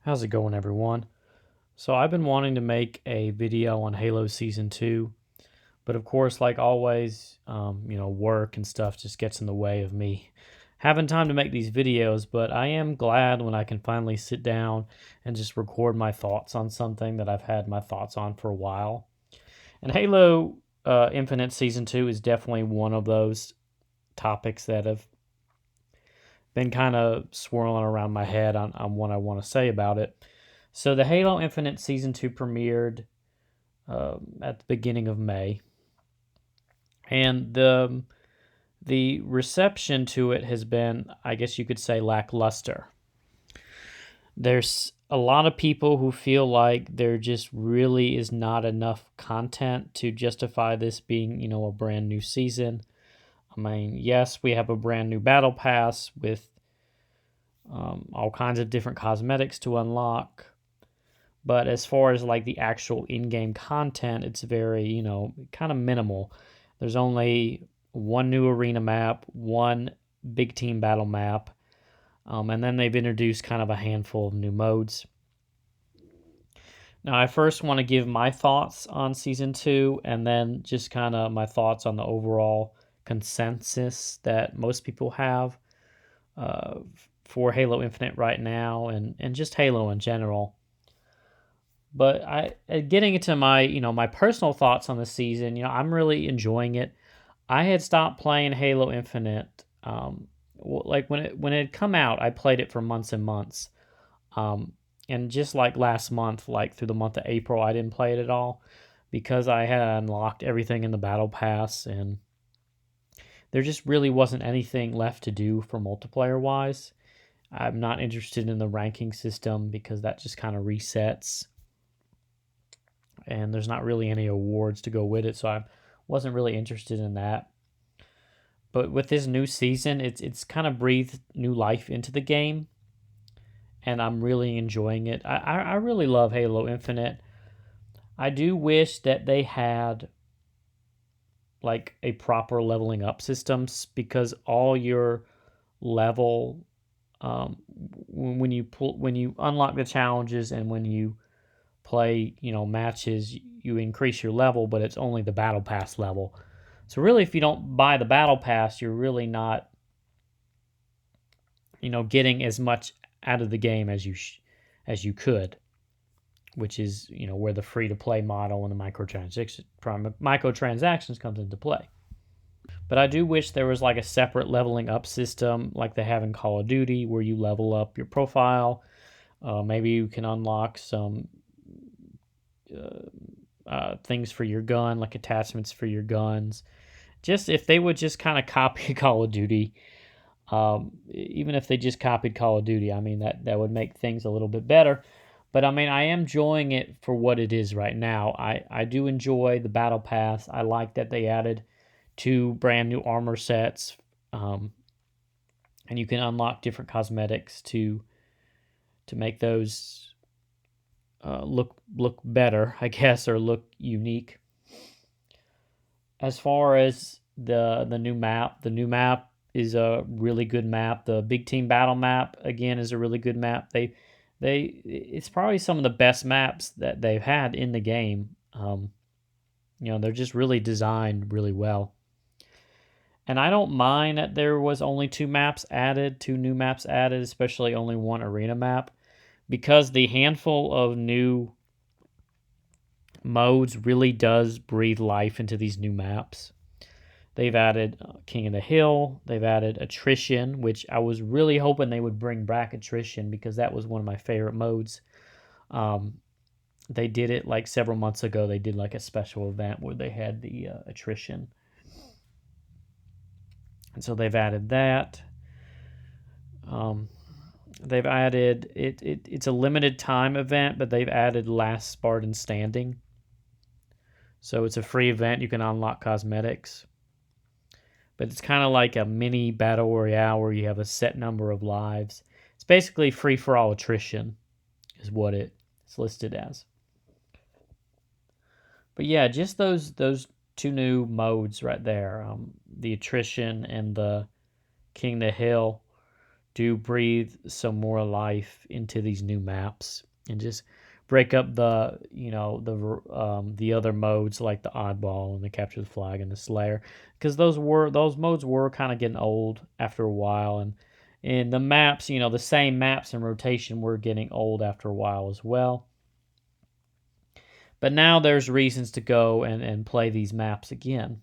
How's it going, everyone? So, I've been wanting to make a video on Halo Season 2, but of course, like always, work and stuff just gets in the way of me having time to make these videos. But I am glad when I can finally sit down and just record my thoughts on something that I've had my thoughts on for a while. And Halo Infinite Season 2 is definitely one of those topics that have been kind of swirling around my head on what I want to say about it. So the Halo Infinite Season 2 premiered at the beginning of May, and the reception to it has been, I guess you could say, lackluster. There's a lot of people who feel like there just really is not enough content to justify this being, a brand new season. I mean, yes, we have a brand new battle pass with all kinds of different cosmetics to unlock. But as far as like the actual in-game content, it's very, kind of minimal. There's only one new arena map, one big team battle map, and then they've introduced kind of a handful of new modes. Now, I first want to give my thoughts on Season 2, and then just kind of my thoughts on the overall consensus that most people have uh, for Halo Infinite right now, and just Halo in general. But getting into my my personal thoughts on the season, I'm really enjoying it. I had stopped playing Halo Infinite, like when it had come out. I played it for months and months, um, and just like last month, like through the month of April, I didn't play it at all because I had unlocked everything in the battle pass, and there just really wasn't anything left to do for multiplayer wise. I'm not interested in the ranking system because that just kind of resets and there's not really any awards to go with it, so I wasn't really interested in that. But with this new season, it's kind of breathed new life into the game, and I'm really enjoying it. I really love Halo Infinite. I do wish that they had like a proper leveling up systems because all your level when you unlock the challenges and when you play, matches, you increase your level, but it's only the battle pass level. So really, if you don't buy the battle pass, you're really not, getting as much out of the game as as you could, which is, where the free to play model and the microtransactions comes into play. But I do wish there was like a separate leveling up system like they have in Call of Duty where you level up your profile. Maybe you can unlock some things for your gun, like attachments for your guns. Just if they would just kind of copy Call of Duty, even if they just copied Call of Duty, I mean that would make things a little bit better. But I mean, I am enjoying it for what it is right now. I do enjoy the battle pass. I like that they added two brand new armor sets, and you can unlock different cosmetics to make those look better, I guess, or look unique. As far as the new map is a really good map. The big team battle map again is a really good map. They it's probably some of the best maps that they've had in the game. They're just really designed really well. And I don't mind that there was only two new maps added, especially only one arena map, because the handful of new modes really does breathe life into these new maps. They've added King of the Hill. They've added Attrition, which I was really hoping they would bring back Attrition because that was one of my favorite modes. Um, they did it like several months ago. They did like a special event where they had the Attrition. And so they've added that. Um, they've added it's a limited time event, but they've added Last Spartan Standing. So it's a free event. You can unlock cosmetics. But it's kind of like a mini battle royale where you have a set number of lives. It's basically free for all attrition, is what it's listed as. But yeah, just those two new modes right there, the attrition and the King of the Hill. do breathe some more life into these new maps and just break up the the other modes like the oddball and the capture the flag and the slayer, because those modes were kind of getting old after a while, and the maps, the same maps in rotation were getting old after a while as well. But now there's reasons to go and play these maps again.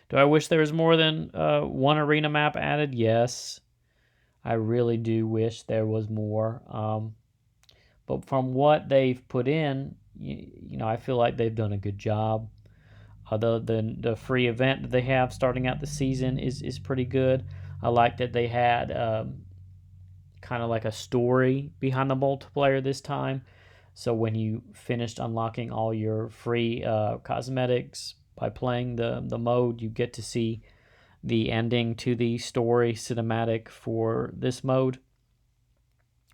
Do I wish there was more than one arena map added? Yes, I really do wish there was more. But from what they've put in, I feel like they've done a good job. The free event that they have starting out the season is pretty good. I like that they had kind of like a story behind the multiplayer this time. So when you finished unlocking all your free cosmetics by playing the mode, you get to see the ending to the story cinematic for this mode.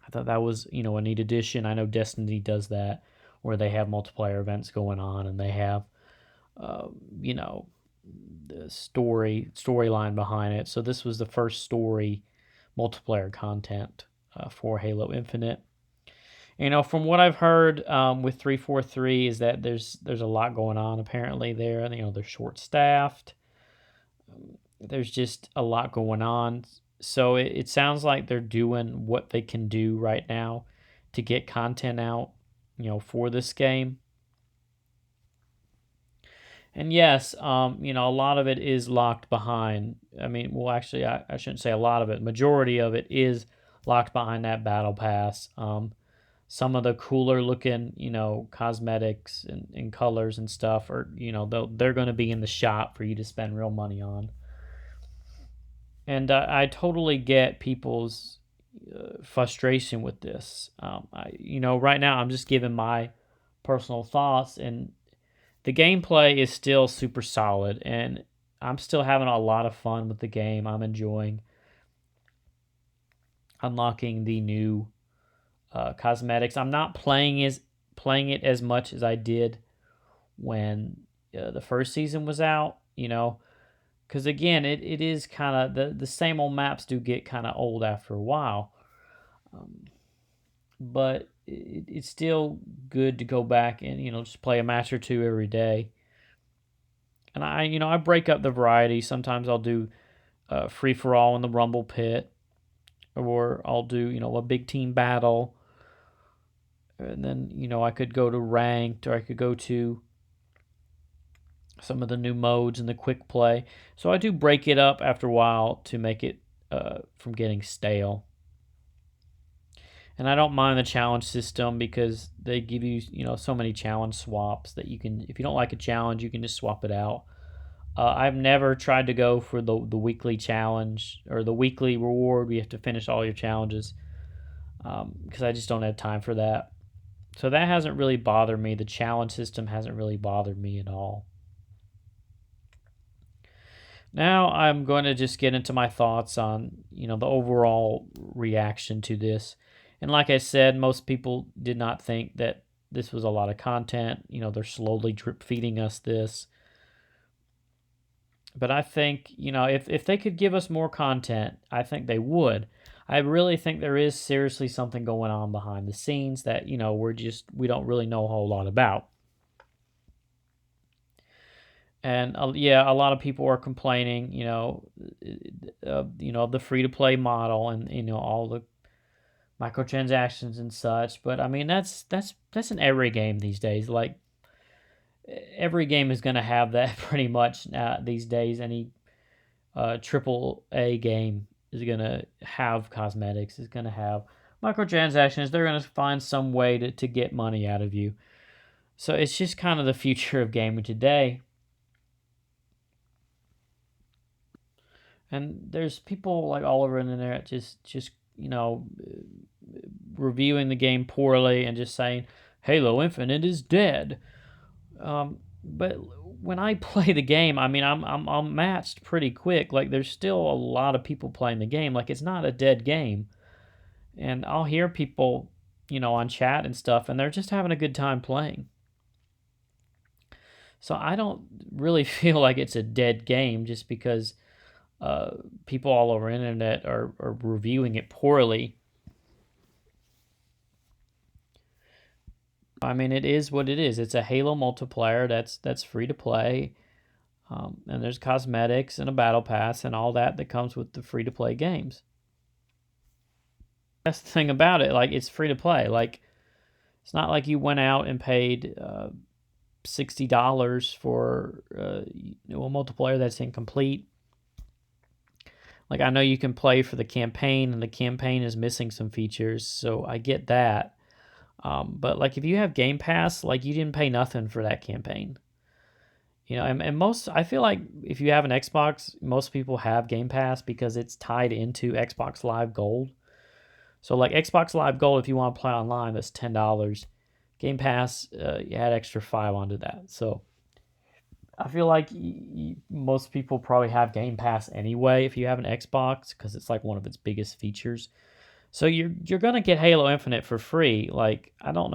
I thought that was, a neat addition. I know Destiny does that, where they have multiplayer events going on and they have, the storyline behind it. So this was the first story multiplayer content for Halo Infinite. From what I've heard with 343 is that there's a lot going on apparently there. They're short staffed. There's just a lot going on. So it sounds like they're doing what they can do right now to get content out, for this game. And yes, a lot of it is locked behind. Actually, I shouldn't say a lot of it. Majority of it is locked behind that battle pass. Some of the cooler looking, cosmetics and colors and stuff are, they're going to be in the shop for you to spend real money on. And I totally get people's frustration with this. Right now I'm just giving my personal thoughts, and the gameplay is still super solid, and I'm still having a lot of fun with the game. I'm enjoying unlocking the new cosmetics. I'm not playing it as much as I did when the first season was out, because again, it is kind of the same old maps do get kind of old after a while. But it's still good to go back and just play a match or two every day. And I break up the variety. Sometimes I'll do free for all in the Rumble Pit, or I'll do a big team battle, and then I could go to ranked, or I could go to some of the new modes in the quick play. So I do break it up after a while to make it from getting stale. And I don't mind the challenge system because they give you, so many challenge swaps that you can, if you don't like a challenge, you can just swap it out. I've never tried to go for the weekly challenge or the weekly reward where you have to finish all your challenges, because I just don't have time for that. So that hasn't really bothered me. The challenge system hasn't really bothered me at all. Now I'm going to just get into my thoughts on, the overall reaction to this. And like I said, most people did not think that this was a lot of content. They're slowly drip feeding us this. But I think, if they could give us more content, I think they would. I really think there is seriously something going on behind the scenes that, we don't really know a whole lot about. And a lot of people are complaining, of the free to play model and all the microtransactions and such. But that's in every game these days. Like every game is going to have that pretty much these days. Any triple A game is going to have cosmetics, is going to have microtransactions. They're going to find some way to get money out of you. So it's just kind of the future of gaming today. And there's people like all over the internet just reviewing the game poorly and just saying Halo Infinite is dead. But when I play the game, I'm matched pretty quick. Like there's still a lot of people playing the game. Like it's not a dead game. And I'll hear people, on chat and stuff, and they're just having a good time playing. So I don't really feel like it's a dead game just because people all over the internet are reviewing it poorly. I mean, it is what it is. It's a Halo multiplayer that's free to play, and there's cosmetics and a battle pass and all that comes with the free to play games. That's the thing about it. Like, it's free to play. Like, it's not like you went out and paid $60 for a multiplayer that's incomplete. Like, I know you can play for the campaign, and the campaign is missing some features, so I get that. But like, if you have Game Pass, like, you didn't pay nothing for that campaign. And most, I feel like if you have an Xbox, most people have Game Pass because it's tied into Xbox Live Gold. So like Xbox Live Gold, if you want to play online, that's $10. Game Pass, you add extra 5 onto that. So I feel like most people probably have Game Pass anyway if you have an Xbox, because it's like one of its biggest features. So you're gonna get Halo Infinite for free. Like, I don't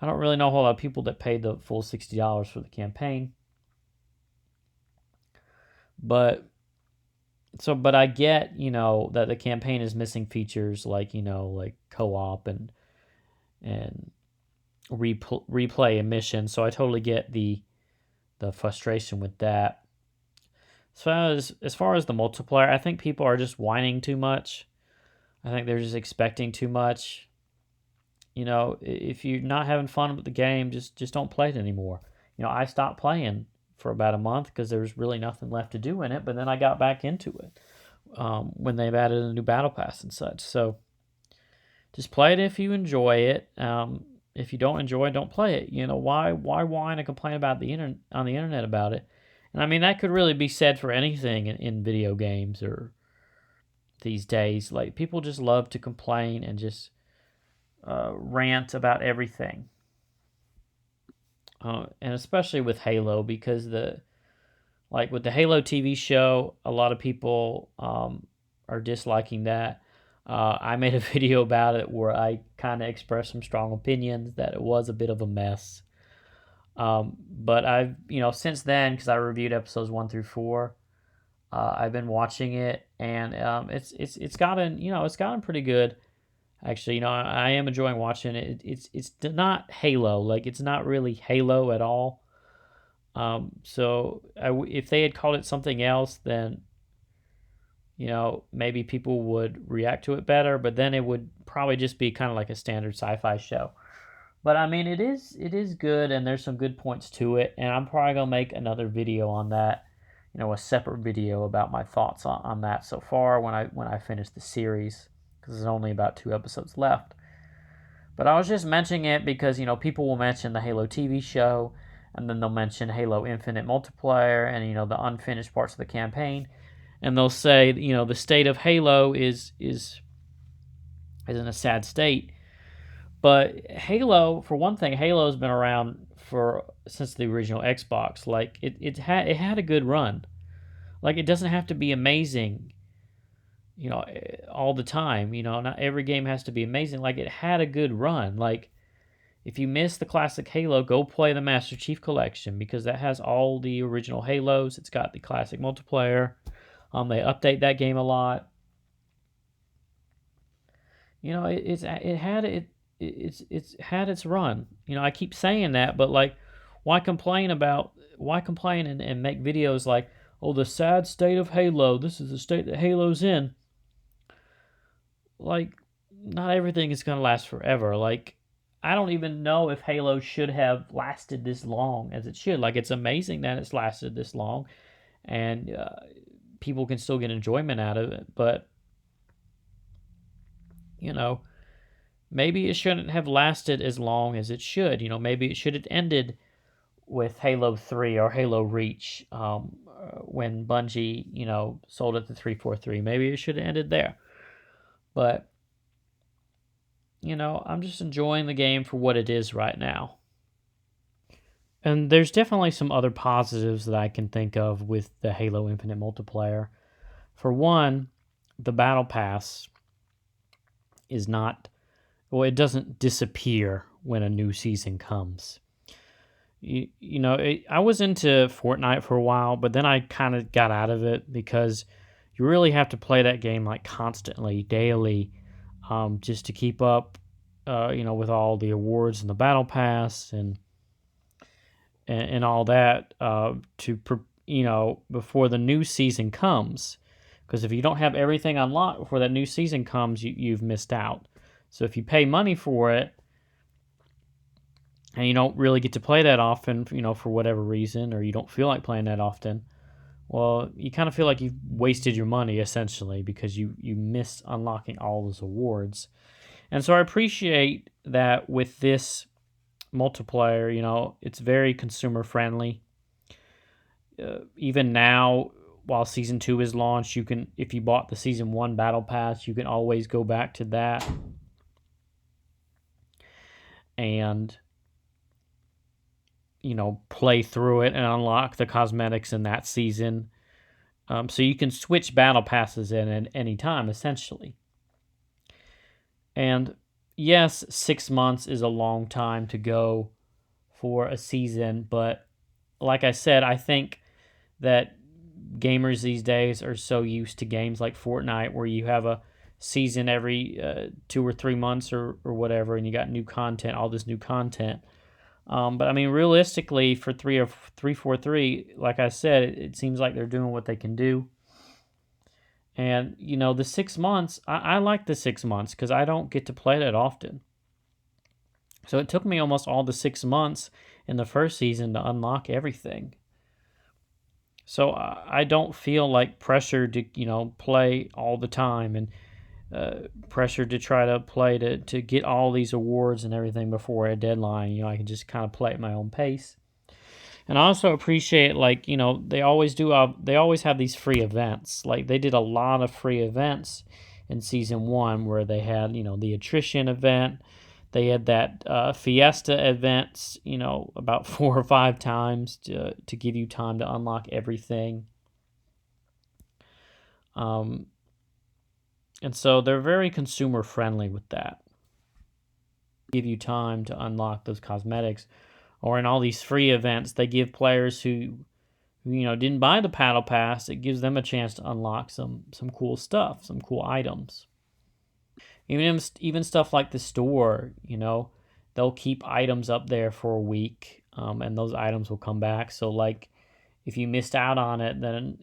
really know a whole lot of people that paid the full $60 for the campaign. But I get, that the campaign is missing features like, like co-op and replay and mission. So I totally get the frustration with that. So as far as the multiplayer, I think people are just whining too much. I think they're just expecting too much. If you're not having fun with the game, just don't play it anymore. I stopped playing for about a month because there was really nothing left to do in it, but then I got back into it when they've added a new battle pass and such. So just play it if you enjoy it. If you don't enjoy it, don't play it. Why whine and complain about on the internet about it? And I mean, that could really be said for anything in video games or these days. Like, people just love to complain and just rant about everything. And especially with Halo, because with the Halo TV show, a lot of people are disliking that. I made a video about it where I kind of expressed some strong opinions that it was a bit of a mess. But I've, since then, because I reviewed episodes 1 through 4, I've been watching it, and it's gotten pretty good. Actually, I am enjoying watching it. It's not Halo, like, it's not really Halo at all. So if they had called it something else, then maybe people would react to it better. But then it would probably just be kind of like a standard sci-fi show. But I mean, it is good, and there's some good points to it. And I'm probably gonna make another video on that. A separate video about my thoughts on that so far when I finish the series, because there's only about 2 episodes left. But I was just mentioning it because, people will mention the Halo TV show, and then they'll mention Halo Infinite multiplayer and, the unfinished parts of the campaign. And they'll say, the state of Halo is in a sad state. But Halo, for one thing, Halo's been around since the original Xbox. Like, it had a good run. Like, it doesn't have to be amazing, all the time. Not every game has to be amazing. Like, it had a good run. Like, if you miss the classic Halo, go play the Master Chief Collection, because that has all the original Halos. It's got the classic multiplayer. They update that game a lot. It's had its run. I keep saying that, but like, why complain and make videos like, oh, the sad state of Halo. This is the state that Halo's in. Like, not everything is going to last forever. Like, I don't even know if Halo should have lasted this long as it should. Like, it's amazing that it's lasted this long, and people can still get enjoyment out of it. But, maybe it shouldn't have lasted as long as it should. Maybe it should have ended with Halo 3 or Halo Reach when Bungie, sold it to 343. Maybe it should have ended there. But, I'm just enjoying the game for what it is right now. And there's definitely some other positives that I can think of with the Halo Infinite multiplayer. For one, the Battle Pass is not... Well, it doesn't disappear when a new season comes. I was into Fortnite for a while, but then I kind of got out of it because you really have to play that game like constantly, daily, just to keep up, with all the awards and the battle pass and all that, before the new season comes. Because if you don't have everything unlocked before that new season comes, you've missed out. So if you pay money for it and you don't really get to play that often, for whatever reason, or you don't feel like playing that often, well, you kind of feel like you've wasted your money essentially because you missed unlocking all those awards. And so I appreciate that with this multiplayer, it's very consumer friendly. Even now, while season 2 is launched, if you bought the season 1 battle pass, you can always go back to that and play through it and unlock the cosmetics in that season. So you can switch battle passes in at any time, essentially. And yes, 6 months is a long time to go for a season, but like I said, I think that gamers these days are so used to games like Fortnite where you have a season every 2 or 3 months or whatever, and you got new content, all this new content. But I mean, realistically, for 343, like I said, it seems like they're doing what they can do. And the 6 months, I like the 6 months because I don't get to play that often. So it took me almost all the 6 months in the first season to unlock everything. So I don't feel like pressure to play all the time and pressure to try to play to get all these awards and everything before a deadline. I can just kind of play at my own pace. And I also appreciate they always have these free events. Like they did a lot of free events in season 1 where they had the attrition event. They had that Fiesta events, about 4 or 5 times to give you time to unlock everything. And so they're very consumer friendly with that. Give you time to unlock those cosmetics. Or in all these free events, they give players who didn't buy the Battle Pass, it gives them a chance to unlock some cool stuff, some cool items. Even stuff like the store, they'll keep items up there for a week, and those items will come back. So, like, if you missed out on it, then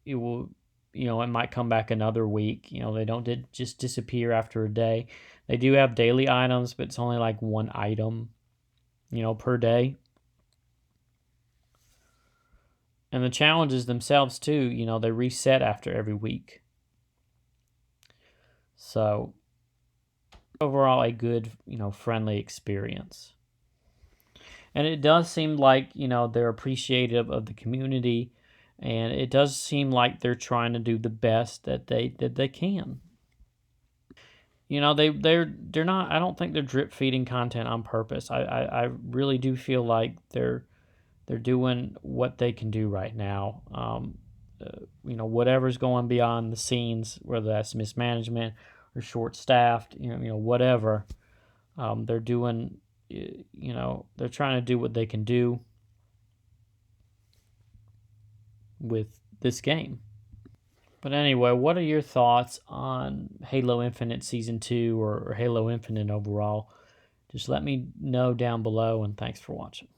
it will, it might come back another week. They don't just disappear after a day. They do have daily items, but it's only like one item, per day. And the challenges themselves, too, they reset after every week. So overall a good, friendly experience. And it does seem like, they're appreciative of the community, and it does seem like they're trying to do the best that they can. They're not, I don't think they're drip feeding content on purpose. I really do feel like they're doing what they can do right now. Whatever's going beyond the scenes, whether that's mismanagement or short-staffed, whatever. They're doing, they're trying to do what they can do with this game. But anyway, what are your thoughts on Halo Infinite Season 2 or Halo Infinite overall? Just let me know down below, and thanks for watching.